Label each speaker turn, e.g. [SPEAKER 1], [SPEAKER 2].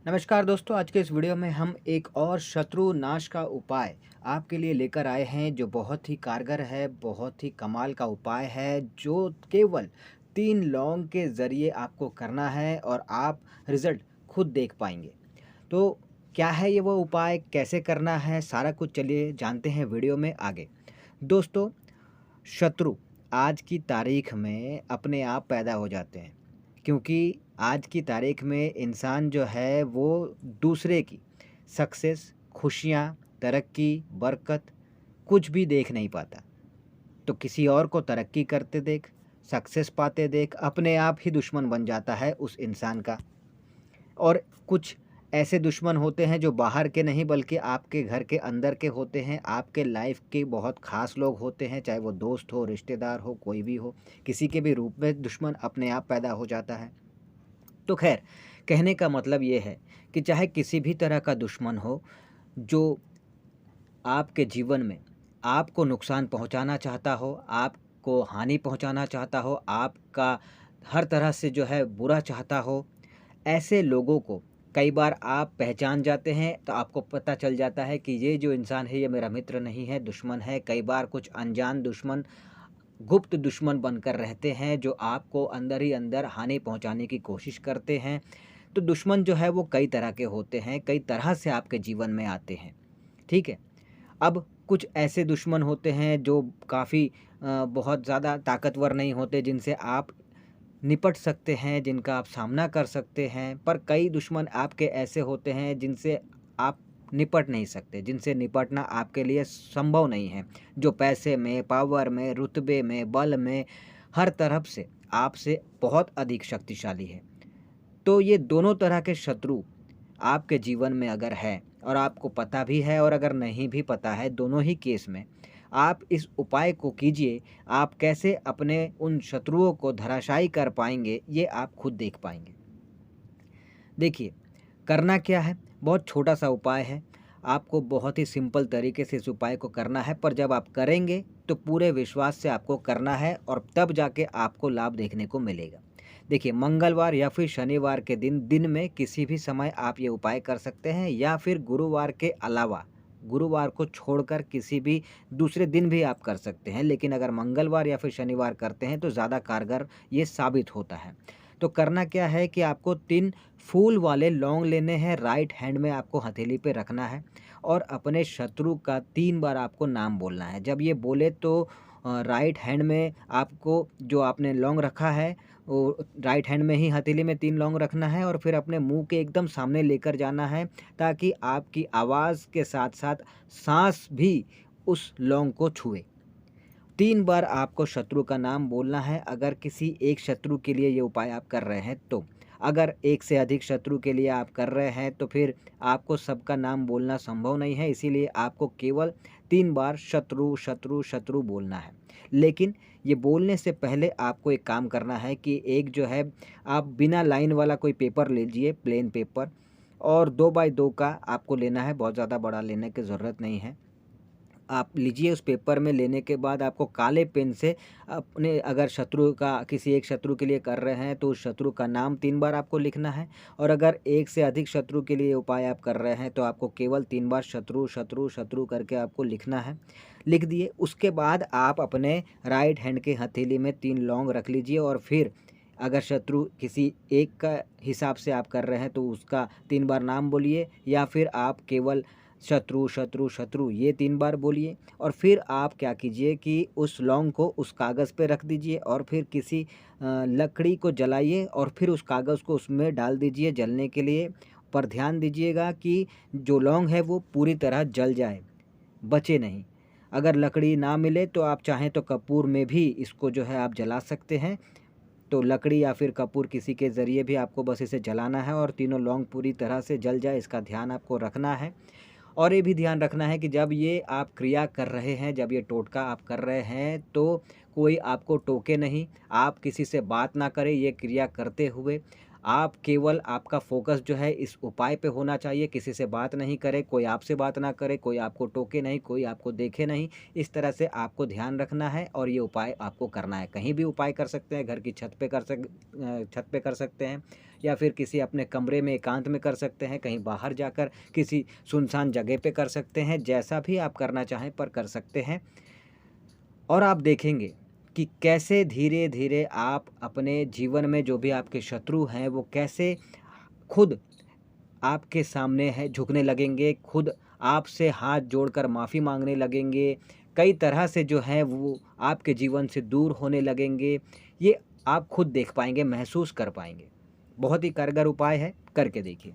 [SPEAKER 1] नमस्कार दोस्तों, आज के इस वीडियो में हम एक और शत्रु नाश का उपाय आपके लिए लेकर आए हैं जो बहुत ही कारगर है, बहुत ही कमाल का उपाय है जो केवल 3 लौंग के ज़रिए आपको करना है और आप रिज़ल्ट खुद देख पाएँगे। तो क्या है ये वो उपाय, कैसे करना है, सारा कुछ चलिए जानते हैं वीडियो में आगे। दोस्तों, शत्रु आज की तारीख में अपने आप पैदा हो जाते हैं क्योंकि आज की तारीख में इंसान जो है वो दूसरे की सक्सेस, खुशियाँ, तरक्की, बरकत कुछ भी देख नहीं पाता। तो किसी और को तरक्की करते देख, सक्सेस पाते देख अपने आप ही दुश्मन बन जाता है उस इंसान का। और कुछ ऐसे दुश्मन होते हैं जो बाहर के नहीं बल्कि आपके घर के अंदर के होते हैं, आपके लाइफ के बहुत ख़ास लोग होते हैं, चाहे वो दोस्त हो, रिश्तेदार हो, कोई भी हो, किसी के भी रूप में दुश्मन अपने आप पैदा हो जाता है। तो ख़ैर, कहने का मतलब ये है कि चाहे किसी भी तरह का दुश्मन हो, जो आपके जीवन में आपको नुकसान पहुंचाना चाहता हो, आपको हानि पहुंचाना चाहता हो, आपका हर तरह से जो है बुरा चाहता हो, ऐसे लोगों को कई बार आप पहचान जाते हैं तो आपको पता चल जाता है कि ये जो इंसान है ये मेरा मित्र नहीं है, दुश्मन है। कई बार कुछ अनजान दुश्मन, गुप्त दुश्मन बनकर रहते हैं जो आपको अंदर ही अंदर हानि पहुंचाने की कोशिश करते हैं। तो दुश्मन जो है वो कई तरह के होते हैं, कई तरह से आपके जीवन में आते हैं। ठीक है? अब कुछ ऐसे दुश्मन होते हैं जो काफ़ी बहुत ज़्यादा ताकतवर नहीं होते, जिनसे आप निपट सकते हैं, जिनका आप सामना कर सकते हैं। पर कई दुश्मन आपके ऐसे होते हैं जिनसे आप निपट नहीं सकते, जिनसे निपटना आपके लिए संभव नहीं है, जो पैसे में, पावर में, रुतबे में, बल में, हर तरफ से आपसे बहुत अधिक शक्तिशाली है। तो ये दोनों तरह के शत्रु आपके जीवन में अगर है और आपको पता भी है और अगर नहीं भी पता है, दोनों ही केस में आप इस उपाय को कीजिए। आप कैसे अपने उन शत्रुओं को धराशायी कर पाएँगे, ये आप खुद देख पाएँगे। देखिए, करना क्या है? बहुत छोटा-सा उपाय है। आपको बहुत ही सिंपल तरीके से इस उपाय को करना है, पर जब आप करेंगे तो पूरे विश्वास से आपको करना है और तब जाके आपको लाभ देखने को मिलेगा। देखिए, मंगलवार या फिर शनिवार के दिन में किसी भी समय आप ये उपाय कर सकते हैं या फिर गुरुवार के अलावा, गुरुवार को छोड़कर किसी भी दूसरे दिन भी आप कर सकते हैं। लेकिन अगर मंगलवार या फिर शनिवार करते हैं तो ज़्यादा कारगर ये साबित होता है। तो करना क्या है कि आपको 3 फूल वाले लौंग लेने हैं, राइट हैंड में आपको हथेली पे रखना है और अपने शत्रु का 3 बार आपको नाम बोलना है। जब ये बोले तो राइट हैंड में आपको जो आपने लौंग रखा है, वो राइट हैंड में ही हथेली में 3 लौंग रखना है और फिर अपने मुँह के एकदम सामने लेकर जाना है, ताकि आपकी आवाज़ के साथ-साथ साँस भी उस लौंग को छुए। 3 बार आपको शत्रु का नाम बोलना है, अगर किसी एक शत्रु के लिए ये उपाय आप कर रहे हैं तो। अगर एक से अधिक शत्रु के लिए आप कर रहे हैं तो फिर आपको सबका नाम बोलना संभव नहीं है, इसीलिए आपको केवल 3 बार शत्रु, शत्रु, शत्रु बोलना है। लेकिन ये बोलने से पहले आपको एक काम करना है कि एक जो है, आप बिना लाइन वाला कोई पेपर लीजिए, प्लेन पेपर, और 2 बाई 2 का आपको लेना है, बहुत ज़्यादा बड़ा लेने की ज़रूरत नहीं है। आप लीजिए, उस पेपर में लेने के बाद आपको काले पेन से अपने, अगर शत्रु का, किसी एक शत्रु के लिए कर रहे हैं तो उस शत्रु का नाम 3 बार आपको लिखना है, और अगर एक से अधिक शत्रु के लिए उपाय आप कर रहे हैं तो आपको केवल 3 बार शत्रु, शत्रु, शत्रु करके आपको लिखना है। लिख दिए, उसके बाद आप अपने राइट हैंड के हथेली में 3 लौंग रख लीजिए और फिर अगर शत्रु किसी एक का हिसाब से आप कर रहे हैं तो उसका 3 बार नाम बोलिए, या फिर आप केवल शत्रु, शत्रु, शत्रु ये 3 बार बोलिए। और फिर आप क्या कीजिए कि उस लौंग को उस कागज़ पे रख दीजिए और फिर किसी लकड़ी को जलाइए और फिर उस कागज़ को उसमें डाल दीजिए जलने के लिए। पर ध्यान दीजिएगा कि जो लौंग है वो पूरी तरह जल जाए, बचे नहीं। अगर लकड़ी ना मिले तो आप चाहें तो कपूर में भी इसको जो है आप जला सकते हैं। तो लकड़ी या फिर कपूर, किसी के ज़रिए भी आपको बस इसे जलाना है और तीनों लौंग पूरी तरह से जल जाए, इसका ध्यान आपको रखना है। और ये भी ध्यान रखना है कि जब ये आप क्रिया कर रहे हैं, जब ये टोटका आप कर रहे हैं तो कोई आपको टोके नहीं, आप किसी से बात ना करें ये क्रिया करते हुए। आप केवल, आपका फ़ोकस जो है इस उपाय पे होना चाहिए, किसी से बात नहीं करें, कोई आपसे बात ना करे, कोई आपको टोके नहीं, कोई आपको देखे नहीं। इस तरह से आपको ध्यान रखना है और ये उपाय आपको करना है। कहीं भी उपाय कर सकते हैं, घर की छत पे कर सकते हैं, या फिर किसी अपने कमरे में एकांत में कर सकते हैं, कहीं बाहर जाकर किसी सुनसान जगह पे कर सकते हैं, जैसा भी आप करना चाहें पर कर सकते हैं। और आप देखेंगे कि कैसे धीरे-धीरे आप अपने जीवन में जो भी आपके शत्रु हैं, वो कैसे खुद आपके सामने है झुकने लगेंगे, खुद आपसे हाथ जोड़कर माफ़ी माँगने लगेंगे, कई तरह से जो है वो आपके जीवन से दूर होने लगेंगे। ये आप खुद देख पाएँगे, महसूस कर पाएँगे। बहुत ही कारगर उपाय है, करके देखिए।